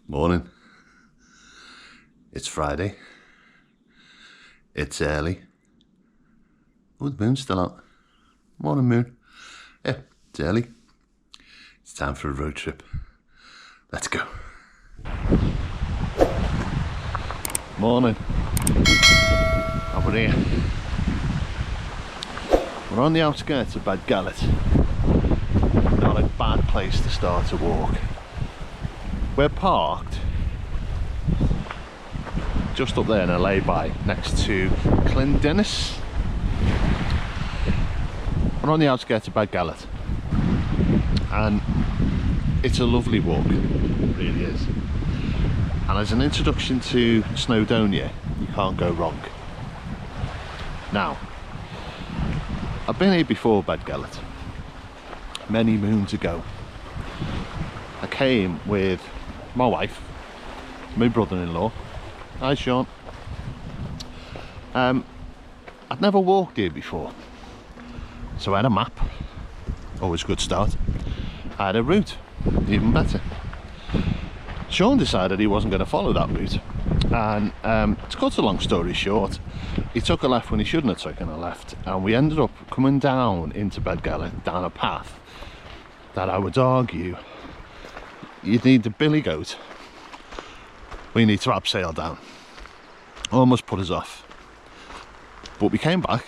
Morning. It's Friday. It's early. Oh, the moon's still out. Morning, moon. Yeah, it's early. It's time for a road trip. Let's go. Morning. And we're here. We're on the outskirts of Beddgelert. Not a bad place to start a walk. We're parked just up there in a lay-by next to Llyn Dinas. We're on the outskirts of Beddgelert and it's a lovely walk, it really is. And as an introduction to Snowdonia, you can't go wrong. Now, I've been here before Beddgelert, many moons ago. I came with my wife, my brother-in-law. Hi, Sean. I'd never walked here before, so I had a map, always a good start. I had a route, even better. Sean decided he wasn't going to follow that route, and to cut a long story short, he took a left when he shouldn't have taken a left, and we ended up coming down into Beddgelert, down a path that I would argue you'd need the billy goat, or you need to abseil down. Almost put us off, but we came back,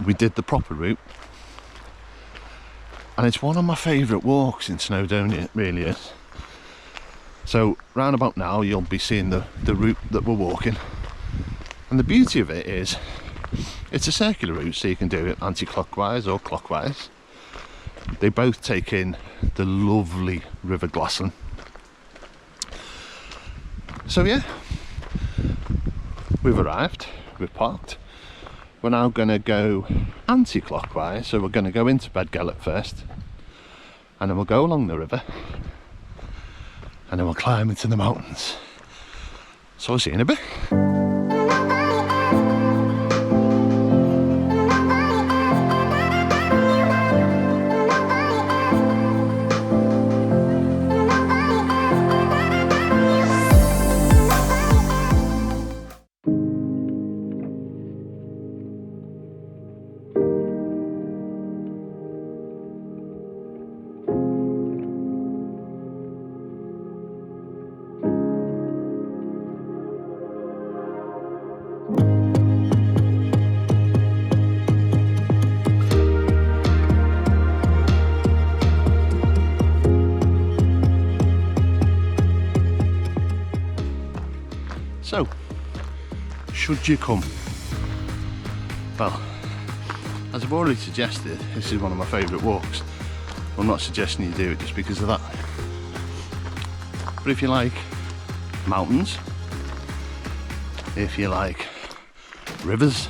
we did the proper route, and it's one of my favourite walks in Snowdonia, it really is. So round about now you'll be seeing the route that we're walking, and the beauty of it is it's a circular route, so you can do it anti-clockwise or clockwise. They both take in the lovely River Glaslyn. So yeah, we've arrived, we've parked. We're now going to go anti-clockwise, so we're going to go into Beddgelert first, and then we'll go along the river, and then we'll climb into the mountains. So I'll see you in a bit. So, should you come? Well, as I've already suggested, this is one of my favourite walks. I'm not suggesting you do it just because of that. But if you like mountains, if you like rivers,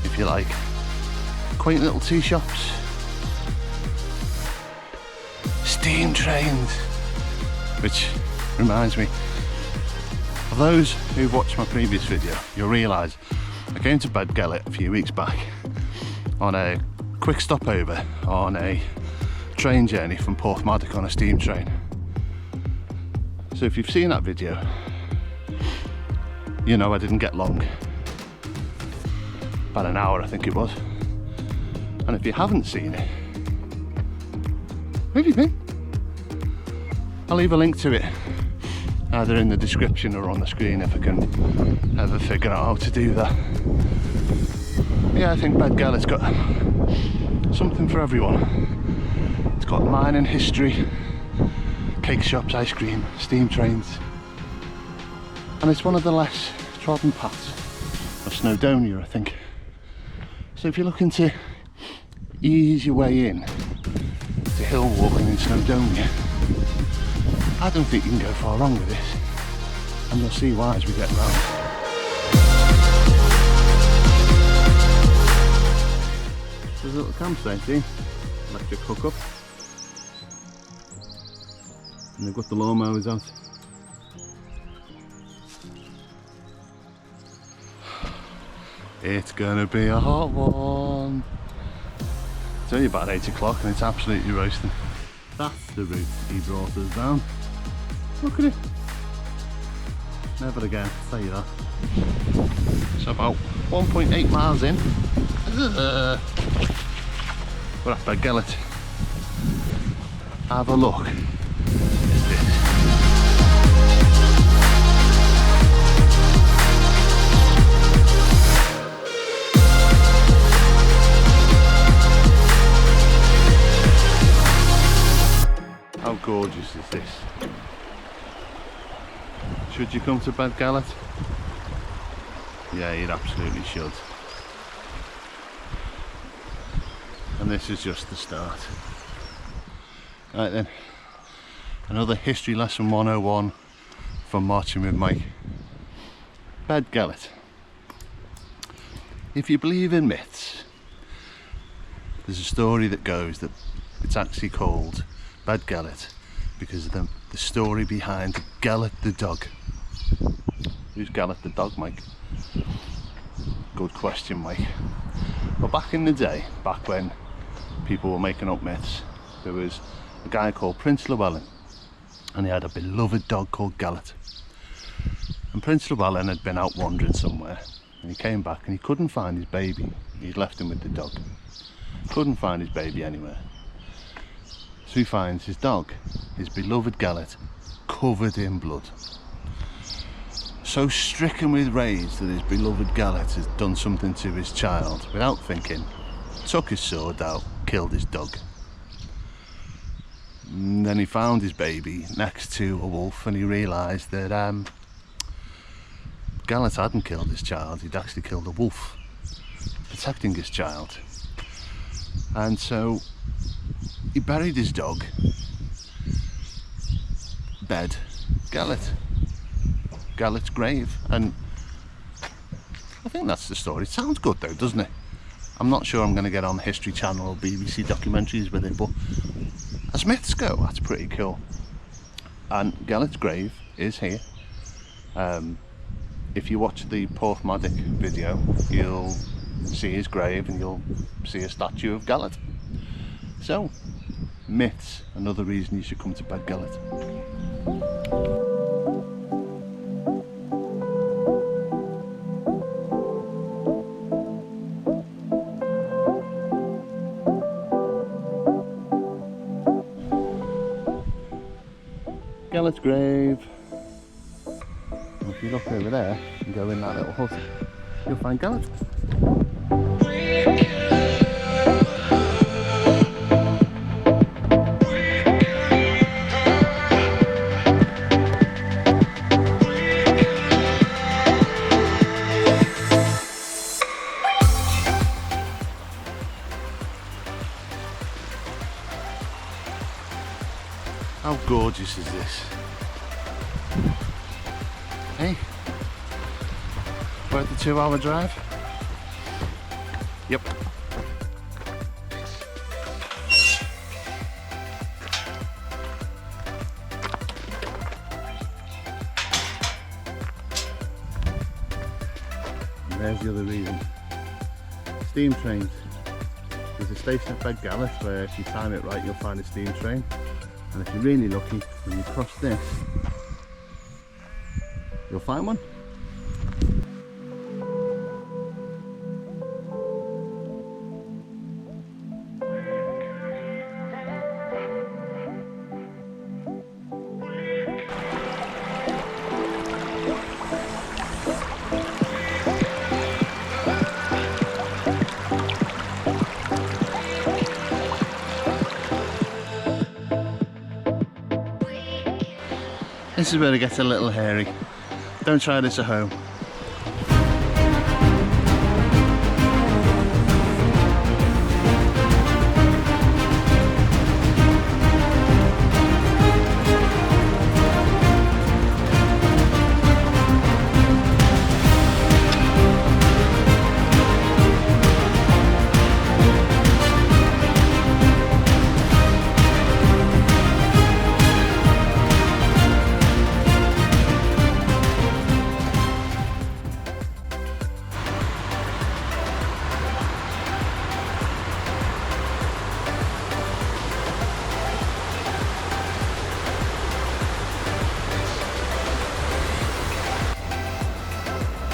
if you like quaint little tea shops, steam trains, which reminds me, for those who've watched my previous video, you'll realise I came to Beddgelert a few weeks back on a quick stopover on a train journey from Porthmadog on a steam train. So if you've seen that video, you know I didn't get long, about an hour I think it was. And if you haven't seen it, where have you been? I'll leave a link to it either in the description or on the screen if I can ever figure out how to do that. Yeah, I think Beddgelert's got something for everyone. It's got mining history, cake shops, ice cream, steam trains, and it's one of the less trodden paths of Snowdonia, I think. So if you're looking to ease your way in to hill walking in Snowdonia, I don't think you can go far wrong with this, and you'll see why as we get round. There's a little campsite here, electric hookup, and they've got the lawnmowers out. It's gonna be a hot one. It's only about 8 o'clock and it's absolutely roasting. That's the route he brought us down. Look at it. Never again, I'll tell you that. So about 1.8 miles in. We're at Beddgelert. Have a look. How gorgeous is this? Should you come to Beddgelert? Yeah, you absolutely should. And this is just the start. Right then, another history lesson 101 from Marching with Mike. Beddgelert. If you believe in myths, there's a story that goes that it's actually called Beddgelert because of the story behind Gelert the dog. Who's Gelert the dog, Mike? Good question, Mike. Well, back in the day, back when people were making up myths, there was a guy called Prince Llywelyn, and he had a beloved dog called Gelert. And Prince Llywelyn had been out wandering somewhere, and he came back and he couldn't find his baby. He'd left him with the dog. Couldn't find his baby anywhere. So he finds his dog, his beloved Gelert, covered in blood. So stricken with rage that his beloved Gelert has done something to his child, without thinking, took his sword out, killed his dog. And then he found his baby next to a wolf, and he realised that Gelert hadn't killed his child, he'd actually killed a wolf, protecting his child. And so he buried his dog, Beddgelert, Gelert's grave, and I think that's the story. It sounds good though, doesn't it? I'm not sure I'm going to get on History Channel or BBC documentaries with it, but as myths go, that's pretty cool. And Gelert's grave is here. If you watch the Porthmadog video, you'll see his grave and you'll see a statue of Gelert. So, myths, another reason you should come to Beddgelert. Gelert's grave. If you look over there and go in that little hut, you'll find Gelert. How gorgeous is this? Hey, worth the 2-hour drive? Yep. And there's the other reason. Steam trains. There's a station at Beddgelert where if you time it right you'll find a steam train. And if you're really lucky, when you cross this, you'll find one. This is where it gets a little hairy. Don't try this at home.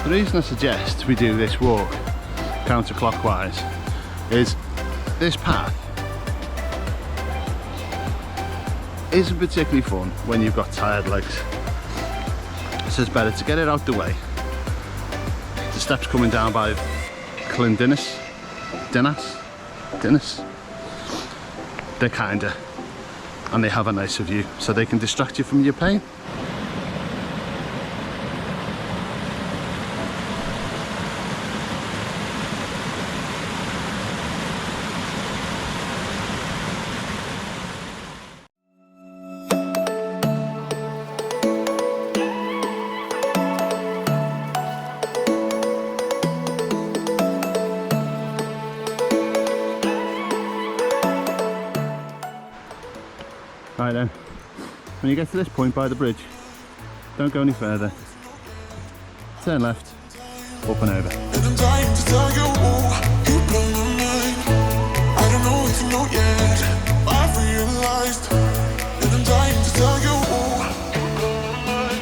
The reason I suggest we do this walk counterclockwise is this path isn't particularly fun when you've got tired legs, so it's better to get it out the way. The steps coming down by Llyn Dinas, they're kinder and they have a nicer view, so they can distract you from your pain. Right then, when you get to this point by the bridge, don't go any further. Turn left, up and over. And I'm dying to tell you, you blow my mind. I don't know if you know yet, I've realized. And I'm dying to tell you, you blow my mind.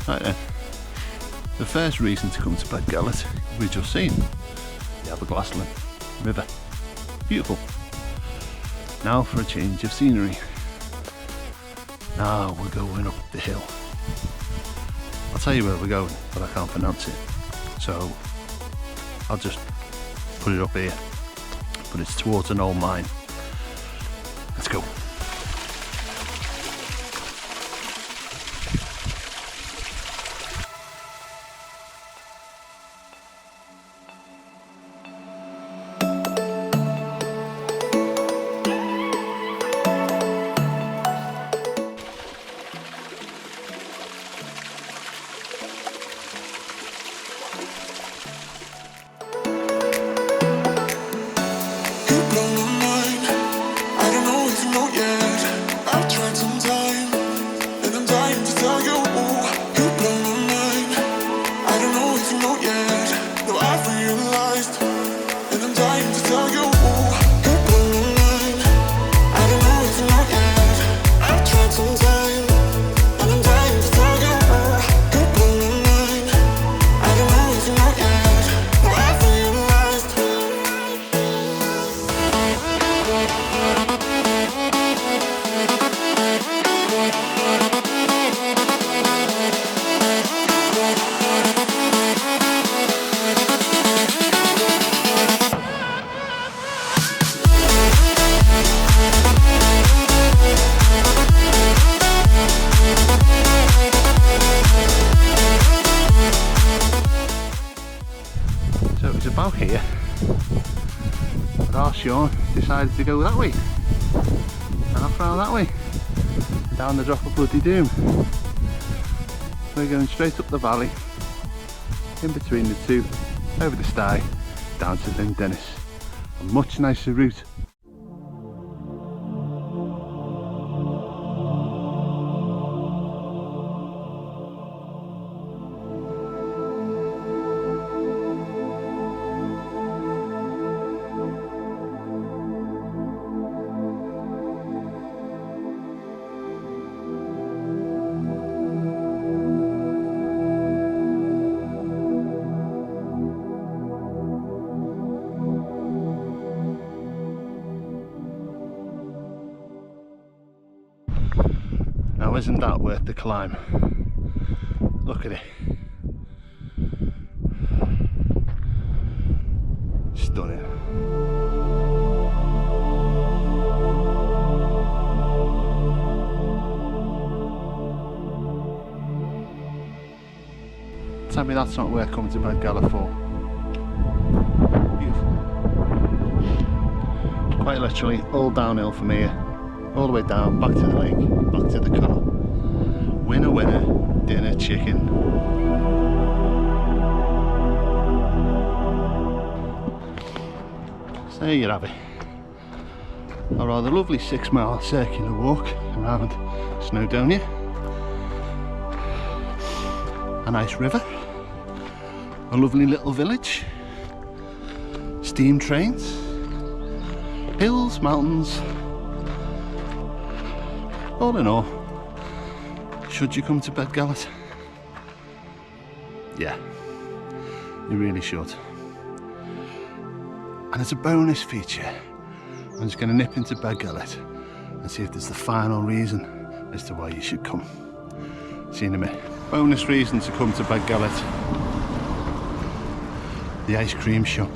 Right then, the first reason to come to Beddgelert we've just seen, the Aber Glaslyn river. Beautiful. Now for a change of scenery. Now we're going up the hill. I'll tell you where we're going, but I can't pronounce it, so I'll just put it up here. But it's towards an old mine. Let's go. About here, but our Sean decided to go that way and off round that way, down the drop of bloody doom. We're going straight up the valley, in between the two, over the Stye, down to Llyn Dinas. A much nicer route. Now isn't that worth the climb? Look at it. Stunning. Tell me that's not worth coming to Beddgelert for. Beautiful. Quite literally all downhill from here. All the way down, back to the lake, back to the car. Winner, winner, dinner chicken. So there you have it. A rather lovely 6-mile circular walk around Snowdonia. A nice river. a lovely little village, steam trains, hills, mountains. All in all, should you come to Beddgelert? Yeah, you really should. And as a bonus feature, I'm just going to nip into Beddgelert and see if there's the final reason as to why you should come. See you in a minute. Bonus reason to come to Beddgelert: the ice cream shop.